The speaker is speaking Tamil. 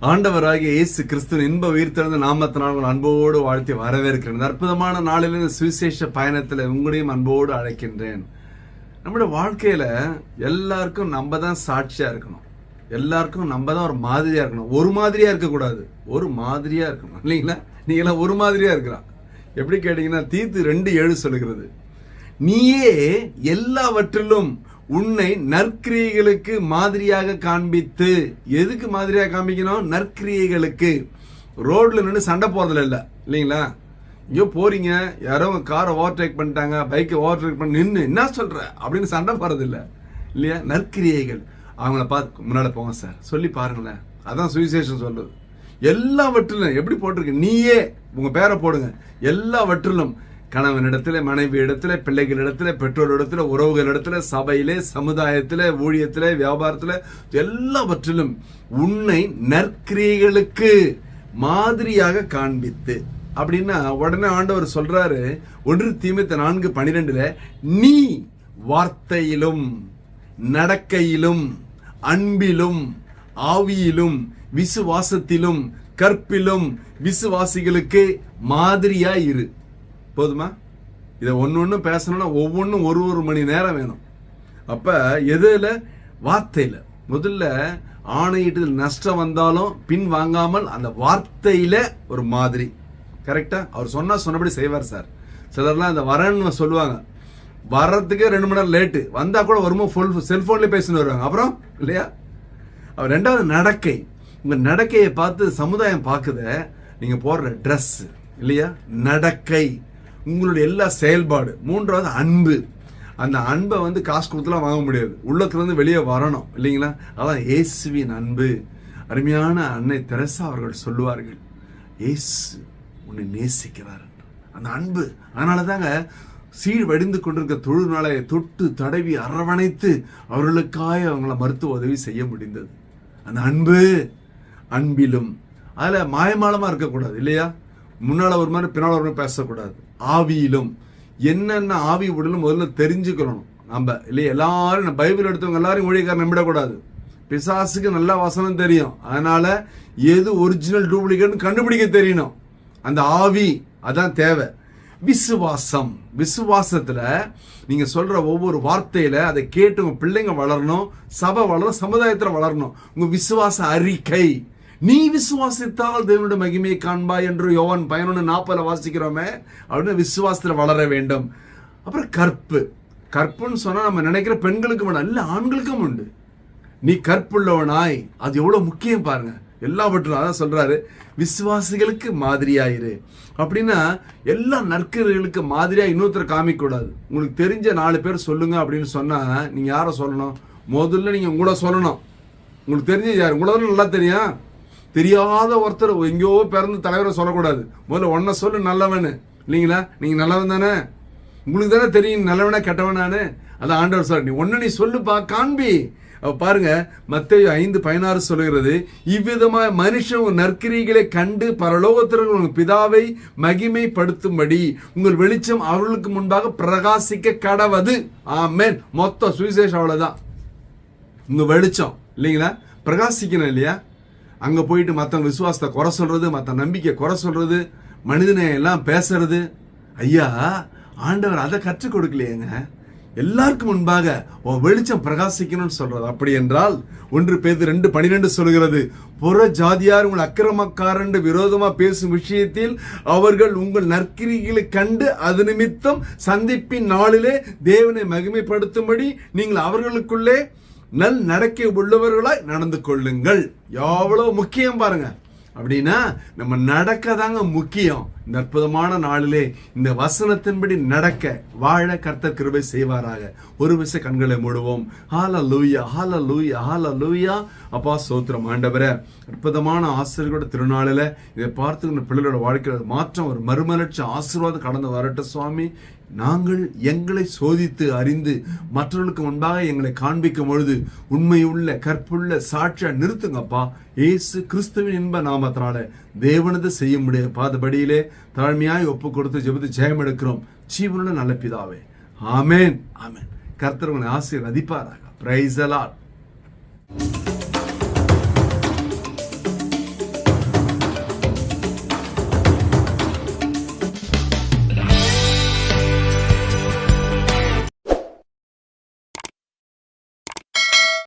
ஆண்டவராகிய இயேசு கிறிஸ்துவின் இன்ப உயிர்த்தெழுந்த நாமத்தினால் உங்கள் அன்போடு வாழ்த்தி வரவேற்கிறேன். அற்புதமான நாளில் இந்த சுவிசேஷ பயணத்தில் உங்களையும் அன்போடு அழைக்கின்றேன். நம்முடைய வாழ்க்கையில எல்லாருக்கும் நம்ம தான் சாட்சியா இருக்கணும். எல்லாருக்கும் நம்ம தான் ஒரு மாதிரியா இருக்கணும். ஒரு மாதிரியா இருக்கக்கூடாது, ஒரு மாதிரியா இருக்கணும். இல்லைங்களா? நீங்களாம் ஒரு மாதிரியா இருக்கலாம். எப்படி கேட்டீங்கன்னா, தீத்து 2:7 சொல்லுகிறது, நீயே எல்லாவற்றிலும் உன்னை நற்கிரியைகளுக்கு மாதிரியாக காண்பித்து. எதுக்கு மாதிரியாக காண்பிக்கணும்? நற்கிரியைகளுக்கு. ரோட்ல நின்று சண்டை போறதுல இல்ல, இல்லைங்களா? ஐயோ போறீங்க, யாரோ உங்க காரை ஓவர்டேக் பண்ணிட்டாங்க, பைக்கை ஓவர்டேக் பண்ணி நின்று என்ன சொல்ற அப்படின்னு சண்டை போறது இல்ல, இல்லையா? நற்கிரியைகள். அவங்கள பார்த்து முன்னாடி போங்க சார் சொல்லி பாருங்களேன். அதான் சுவிசேஷம் சொல்றது. எல்லாவற்றிலும் எப்படி போட்டிருக்கு? நீயே உங்க பேரை போடுங்க. எல்லாவற்றிலும், கணவனிடத்துல, மனைவி இடத்துல, பிள்ளைகளிடத்துல, பெற்றோரிடத்துல, உறவுகளிடத்துல, சபையிலே, சமுதாயத்திலே, ஊழியத்திலே, வியாபாரத்துல, எல்லாவற்றிலும் உன்னை நற்கிரியைகளுக்கு மாதிரியாக காண்பித்து. அப்படின்னா உடனே ஆண்டவர் சொல்றாரு 1 தீமோத்தேயு 4:12, நீ வார்த்தையிலும் நடக்கையிலும் அன்பிலும் ஆவியிலும் விசுவாசத்திலும் கற்பிலும் விசுவாசிகளுக்கு மாதிரியா இரு. போதுமா? இதை ஒன்னு பேசணும்னா ஒவ்வொன்றும் ஒரு மணி நேரம் வேணும். அப்ப எதுல? வார்த்தையில. முதல்ல ஆணையிட்டு நஷ்டம் வந்தாலும் பின் வாங்காமல் அந்த வார்த்தையில ஒரு மாதிரி. கரெக்டா? அவர் சொன்னபடி செய்வார் சார். சிலர்லாம் இந்த வரன்னு சொல்லுவாங்க, வர்றதுக்கு 2 மணி நேரம் லேட்டு, வந்தா கூட வரும்போது செல்போன்ல பேசின்னு வருவாங்க. அப்புறம் இல்லையா? அவர் 2வது நடக்கை. உங்க நடக்கையை பார்த்து சமுதாயம் பார்க்குத, நீங்க போடுற ட்ரெஸ் இல்லையா? நடக்கை, உங்களுடைய எல்லா செயல்பாடு. 3வது அன்பு. அந்த அன்பை காசு கொடுத்துலாம் வாங்க முடியாது, உள்ளத்துல இருந்து வெளியே வரணும், இல்லைங்களா? அதான் இயேசுவின் அன்பு. அருமையான அன்னை தெரசா அவர்கள் சொல்லுவார்கள், இயேசு உன்னை நேசிக்கிறார். அந்த அன்பு. அதனாலதாங்க சீழ்வடிந்து கொண்டிருக்க தொழுநாளை தொட்டு தடவி அரவணைத்து அவர்களுக்காக அவங்கள மருத்துவ உதவி செய்ய முடிந்தது. அந்த அன்பு. அன்பிலும் அதுல மாயமாலமா இருக்கக்கூடாது, இல்லையா? முன்னால ஒரு மாதிரி பின்னால ஒரு மாதிரி பேசக்கூடாது. ஆவியிலும், என்னென்ன ஆவி உடலும் முதல்ல தெரிஞ்சுக்கணும் நம்ம, இல்லையா? எல்லாரும் பைபிள் எடுத்தவங்க எல்லாரும் ஊழியக்காரன் நம்பிடக்கூடாது. பிசாசுக்கு நல்ல வசனம் தெரியும், அதனால எது ஒரிஜினல் டூப்ளிகேட் கண்டுபிடிக்க தெரியணும். அந்த ஆவி அதான் தேவை. விசுவாசம். விசுவாசத்துல நீங்க சொல்ற ஒவ்வொரு வார்த்தையில அதை கேட்டு உங்க பிள்ளைங்க வளரணும், சபை வளரும், சமுதாயத்துல வளரணும். உங்க விசுவாச அறிக்கை. நீ விசுவாசித்தால் தேவனுடைய மகிமையை காண்பாய் என்று யோவான் 11:40 வாசிக்கிறோமே. அப்படின்னு விசுவாசத்துல வளர வேண்டும். அப்புறம் கற்பு. கற்புன்னு சொன்னா நம்ம நினைக்கிற பெண்களுக்கு மட்டும் இல்ல, ஆண்களுக்கும் உண்டு. நீ கற்புள்ளவனாய். அது எவ்வளவு முக்கியம் பாருங்க. எல்லாவற்றும் அதான் சொல்றாரு, விசுவாசிகளுக்கு மாதிரியாயிரு. அப்படின்னா எல்லா நற்கிரியைகளுக்கு மாதிரியா இன்னொருத்தர் காமிக்க கூடாது. உங்களுக்கு தெரிஞ்ச 4 பேர் சொல்லுங்க அப்படின்னு சொன்னா நீங்க யார சொல்லணும்? முதல்ல நீங்க உங்களை சொல்லணும். உங்களுக்கு தெரிஞ்ச யாரு? உங்களை நல்லா தெரியும். தெரியாத ஒருத்தர் எங்கேயோ பிறந்து தலைவரை சொல்லக்கூடாது. முதல்ல ஒன்ன சொல்லு, நல்லவனு, இல்லைங்களா? நீங்க நல்லவன் தானே, உங்களுக்கு தானே தெரியும் நல்லவனா கெட்டவனானு. அதான் ஆண்டவர் சார், நீ ஒன்னு நீ சொல்லுப்பா, காண்பி. பாருங்க, மத்தேயு 5:16 சொல்லுகிறது, இவ்விதமாய் மனுஷன் நற்கிரியைகளை கண்டு பரலோகத்திற்கு உங்கள் பிதாவை மகிமைப்படுத்தும்படி உங்கள் வெளிச்சம் அவர்களுக்கு முன்பாக பிரகாசிக்க கடவது. ஆமென். மொத்த சுவிசேஷம் அவ்வளவுதான். உங்க வெளிச்சம், இல்லைங்களா? பிரகாசிக்கணும், இல்லையா? அங்க போயிட்டு மத்தவங்க விசுவாசத்தை குறை சொல்றது, மத்த நம்பிக்கை குறை சொல்றது, மனிதனை எல்லாம் பேசுறது. ஐயா, ஆண்டவர் அதை கற்றுக் கொடுக்கலையேங்க. எல்லாருக்கும் முன்பாக வெளிச்சம் பிரகாசிக்கணும்னு சொல்றது. அப்படி என்றால் 1 பேதுரு 2:12 சொல்கிறது, புற ஜாதியார் உங்கள் அக்கிரமக்காரன் விரோதமா பேசும் விஷயத்தில் அவர்கள் உங்கள் நற்கிரிகளை கண்டு அது நிமித்தம் சந்திப்பின் நாளிலே தேவனை மகிமைப்படுத்தும்படி நீங்கள் அவர்களுக்குள்ளே நல் நடக்கை உள்ளவர்களாய் நடந்து கொள்ளுங்கள். எவ்வளவு முக்கியம் பாருங்க. அப்படின்னா நம்ம நடக்க தாங்க முக்கியம். இந்த அற்புதமான நாளிலே இந்த வசனத்தின்படி நடக்க வாழ கர்த்தர் கிருபை செய்வாராக. ஒரு விஷயம் கண்களை மூடுவோம். ஹல்லேலூயா, ஹல்லேலூயா, ஹல்லேலூயா. அப்பா ஸ்தோத்திரம் ஆண்டவரே. அற்புதமான ஆசிரியர்களோட திருநாளில இதை பார்த்து பிள்ளைகளோட வாழ்க்கையில் மாற்றம், ஒரு மறுமலர்ச்சி, ஆசீர்வாதம் கடந்து வரட்டும் சுவாமி. நாங்கள் எங்களை சோதித்து அறிந்து மற்றவர்களுக்கு முன்பாக எங்களை காண்பிக்கும் பொழுது உண்மையுள்ள கற்புள்ள சாட்சியா நிறுத்துங்கப்பா. இயேசு கிறிஸ்துவின் இன்ப நாமத்தினால தேவனது செய்ய முடிய பாதபடியிலே தாழ்மையாய் ஒப்பு கொடுத்து ஜெபித்து ஜெயம் எடுக்கிறோம் ஜீவனுள்ள நல்ல பிதாவே. ஆமென், ஆமென். கர்த்தர் உங்களை ஆசீர்வதிப்பாராக. Praise the Lord.